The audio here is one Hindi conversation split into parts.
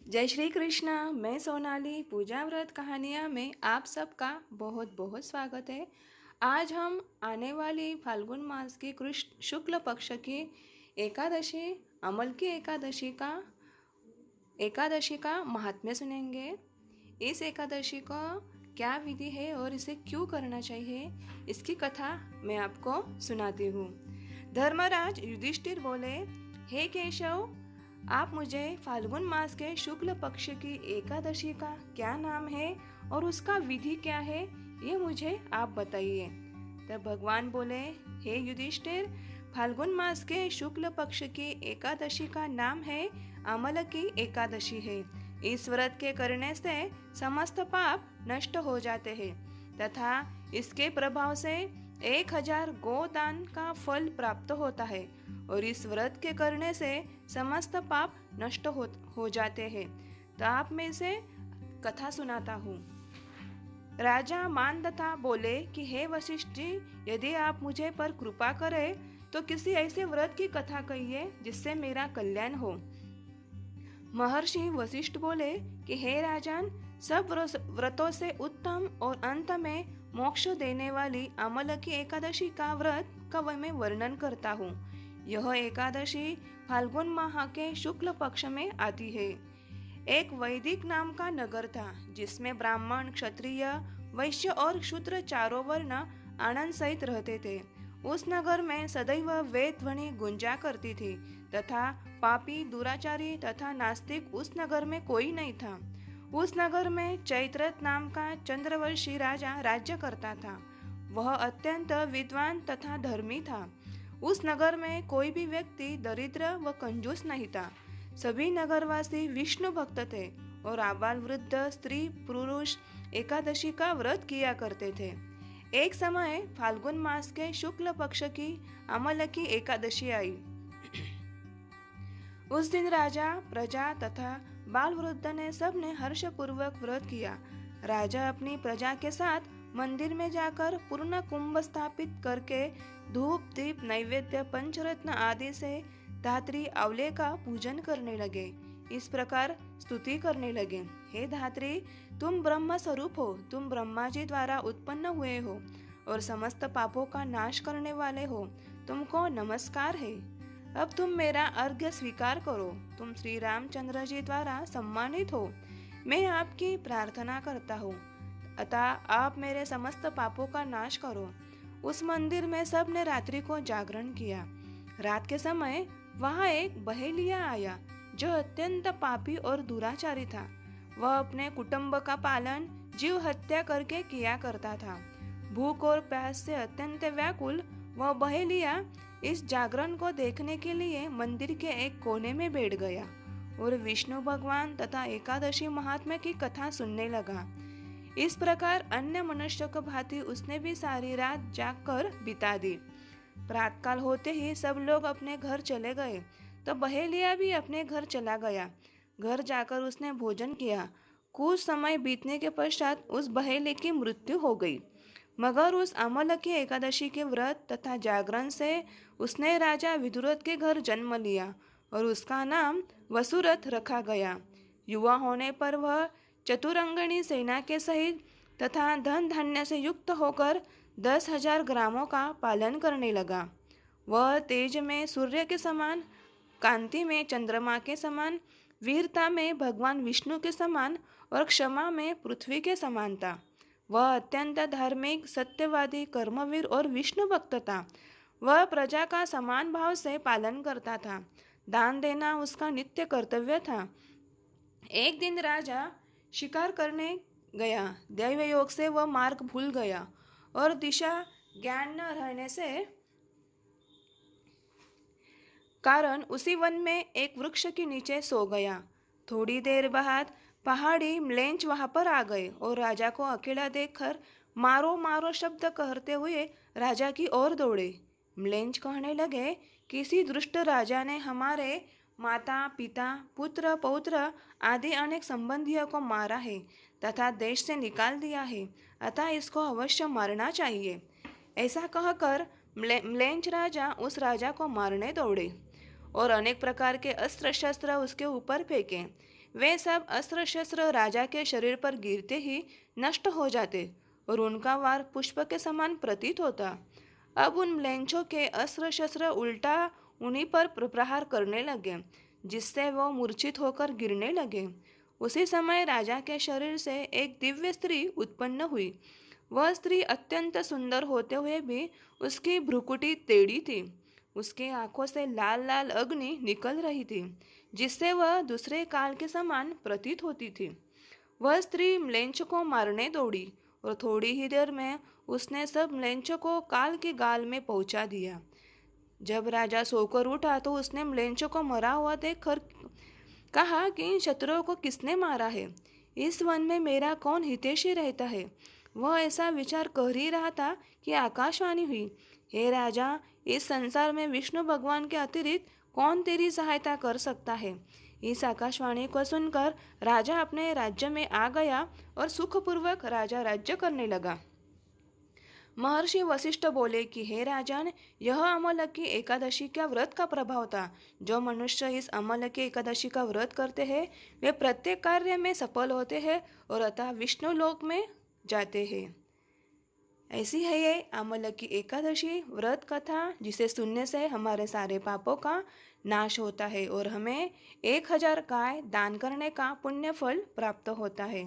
जय श्री कृष्ण। मैं सोनाली पूजा व्रत कहानियाँ में आप सबका बहुत बहुत स्वागत है। आज हम आने वाली फाल्गुन मास की कृष्ण शुक्ल पक्ष की एकादशी अमल की एकादशी का महात्म्य सुनेंगे। इस एकादशी का क्या विधि है और इसे क्यों करना चाहिए, इसकी कथा मैं आपको सुनाती हूँ। धर्मराज युधिष्ठिर बोले, हे केशव, आप मुझे फाल्गुन मास के शुक्ल पक्ष की एकादशी का क्या नाम है और उसका विधि क्या है, ये मुझे आप बताइए। तब भगवान बोले, हे युधिष्ठिर, फाल्गुन मास के शुक्ल पक्ष की एकादशी का नाम है अमल की एकादशी है। इस व्रत के करने से समस्त पाप नष्ट हो जाते हैं तथा इसके प्रभाव से 1000 गोदान का फल प्राप्त होता है और इस व्रत के करने से समस्त पाप नष्ट हो जाते हैं। तो आप में से कथा सुनाता हूँ। राजा मानदत्ता बोले कि हे वशिष्ठ जी, यदि आप मुझे पर कृपा करें तो किसी ऐसे व्रत की कथा कहिए जिससे मेरा कल्याण हो। महर्षि वशिष्ठ बोले कि हे राजन, सब व्रतों से उत्तम और अंत में मोक्ष देने वाली अमल की एकादशी का व्रत का मैं वर्णन करता हूँ। यह एकादशी फाल्गुन माह के शुक्ल पक्ष में आती है। एक वैदिक नाम का नगर था जिसमें ब्राह्मण, क्षत्रिय, वैश्य और शूद्र चारों वर्ण आनंद सहित रहते थे। उस नगर में सदैव वेद ध्वनि गुंजा करती थी तथा पापी, दुराचारी तथा नास्तिक उस नगर में कोई नहीं था। उस नगर में चैत्रथ नाम का चंद्रवंशी राजा राज्य करता था। वह अत्यंत विद्वान तथा धर्मी था। उस नगर में कोई भी व्यक्ति दरिद्र व कंजूस नहीं था। सभी नगरवासी विष्णु भक्त थे और आबाल वृद्ध, स्त्री पुरुष एकादशी का व्रत किया करते थे। एक समय फाल्गुन मास के शुक्ल पक्ष की अमल की एकादशी आई। उस दिन राजा, प्रजा तथा बाल वृद्ध ने सब ने हर्षपूर्वक व्रत किया। राजा अपनी प्रजा के साथ मंदिर में जाकर पूर्ण कुंभ स्थापित करके धूप, दीप, नैवेद्य, पंचरत्न आदि से धात्री आंवले का पूजन करने लगे। इस प्रकार स्तुति करने लगे, हे धात्री, तुम ब्रह्म स्वरूप हो, तुम ब्रह्मा जी द्वारा उत्पन्न हुए हो और समस्त पापों का नाश करने वाले हो। तुमको नमस्कार है। अब तुम मेरा अर्घ्य स्वीकार करो। तुम श्री रामचंद्र जी द्वारा सम्मानित हो। मैं आपकी प्रार्थना करता हूँ, अतः आप मेरे समस्त पापों का नाश करो। उस मंदिर में सब ने रात्रि को जागरण किया। रात के समय वहाँ एक बहेलिया आया जो अत्यंत पापी और दुराचारी था। वह अपने कुटुंब का पालन जीव हत्या करके किया करता था। भूख और प्यास से अत्यंत व्याकुल वह बहेलिया इस जागरण को देखने के लिए मंदिर के एक कोने में बैठ गया और विष्णु भगवान तथा एकादशी महात्म्य की कथा सुनने लगा। इस प्रकार अन्य मनुष्यों को भांति उसने भी सारी रात जागकर बिता दी। प्रातःकाल होते ही सब लोग अपने घर चले गए तो बहेलिया भी अपने घर चला गया। घर जाकर उसने भोजन किया। कुछ समय बीतने के पश्चात उस बहेली की मृत्यु हो गई। मगर उस अमल की एकादशी के व्रत तथा जागरण से उसने राजा विदुरथ के घर जन्म लिया और उसका नाम वसुरथ रखा गया। युवा होने पर वह चतुरंगणी सेना के सहित तथा धन धान्य से युक्त होकर 10,000 ग्रामों का पालन करने लगा। वह तेज में सूर्य के समान, कांति में चंद्रमा के समान, वीरता में भगवान विष्णु के समान और क्षमा में पृथ्वी के समान था। वह अत्यंत धार्मिक, सत्यवादी, कर्मवीर और विष्णु भक्त था। वह प्रजा का समान भाव से पालन करता था। दान देना उसका नित्य कर्तव्य था। एक दिन राजा शिकार करने गया। दैव योग से वह मार्ग भूल गया और दिशा ज्ञान न रहने से कारण उसी वन में एक वृक्ष के नीचे सो गया। थोड़ी देर बाद पहाड़ी म्लेंच वहां पर आ गए और राजा को अकेला देखकर मारो मारो शब्द कहते हुए राजा की ओर दौड़े। म्लेंच कहने लगे, किसी दुष्ट राजा ने हमारे माता, पिता, पुत्र, पौत्र आदि अनेक संबंधियों को मारा है तथा देश से निकाल दिया है, अतः इसको अवश्य मारना चाहिए। ऐसा कहकर म्लेंच राजा उस राजा को मारने दौड़े और अनेक प्रकार के अस्त्र शस्त्र उसके ऊपर फेंके। वे सब अस्त्र शस्त्र राजा के शरीर पर गिरते ही नष्ट हो जाते और उनका वार पुष्प के समान प्रतीत होता। अब उन म्लेच्छों के अस्त्र शस्त्र उल्टा उन्हीं पर प्रहार करने लगे, जिससे वो मूर्छित होकर गिरने लगे। उसी समय राजा के शरीर से एक दिव्य स्त्री उत्पन्न हुई। वह स्त्री अत्यंत सुंदर होते हुए भी उसकी भ्रुकुटी टेढ़ी थी। उसकी आंखों से लाल लाल अग्नि निकल रही थी, जिससे वह दूसरे काल के समान प्रतीत होती थी। वह स्त्री म्लेच्छ को मारने दौड़ी और थोड़ी ही देर में उसने सब म्लेच्छों को काल के गाल में पहुंचा दिया। जब राजा सोकर उठा तो उसने म्लेच्छों को मरा हुआ देखकर कहा कि इन शत्रुओं को किसने मारा है? इस वन में मेरा कौन हितैषी रहता है? वह ऐसा विचार कर ही रहा था कि आकाशवाणी हुई, हे राजा, इस संसार में विष्णु भगवान के अतिरिक्त कौन तेरी सहायता कर सकता है? इस आकाशवाणी को सुनकर राजा अपने राज्य में आ गया और सुखपूर्वक राजा राज्य करने लगा। महर्षि वशिष्ठ बोले कि हे राजन, यह अमलकी एकादशी का व्रत का प्रभाव था। जो मनुष्य इस अमलकी एकादशी का व्रत करते हैं वे प्रत्येक कार्य में सफल होते हैं और अतः विष्णु लोक में जाते हैं। ऐसी है ये अमलकी एकादशी व्रत कथा, जिसे सुनने से हमारे सारे पापों का नाश होता है और हमें 1000 गाय दान करने का पुण्य फल प्राप्त होता है।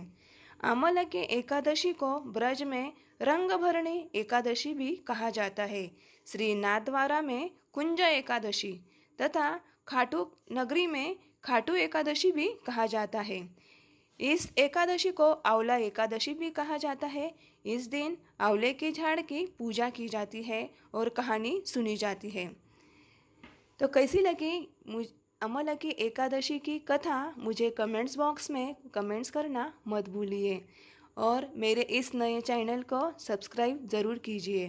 अमलकी एकादशी को ब्रज में रंगभरणी एकादशी भी कहा जाता है। श्री नाथद्वारा में कुंज एकादशी तथा खाटू नगरी में खाटू एकादशी भी कहा जाता है। इस एकादशी को आंवला एकादशी भी कहा जाता है। इस दिन आंवले के झाड़ की पूजा की जाती है और कहानी सुनी जाती है। तो कैसी लगी अमलकी एकादशी की कथा? मुझे कमेंट्स बॉक्स में कमेंट्स करना मत भूलिए और मेरे इस नए चैनल को सब्सक्राइब ज़रूर कीजिए।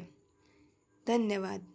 धन्यवाद।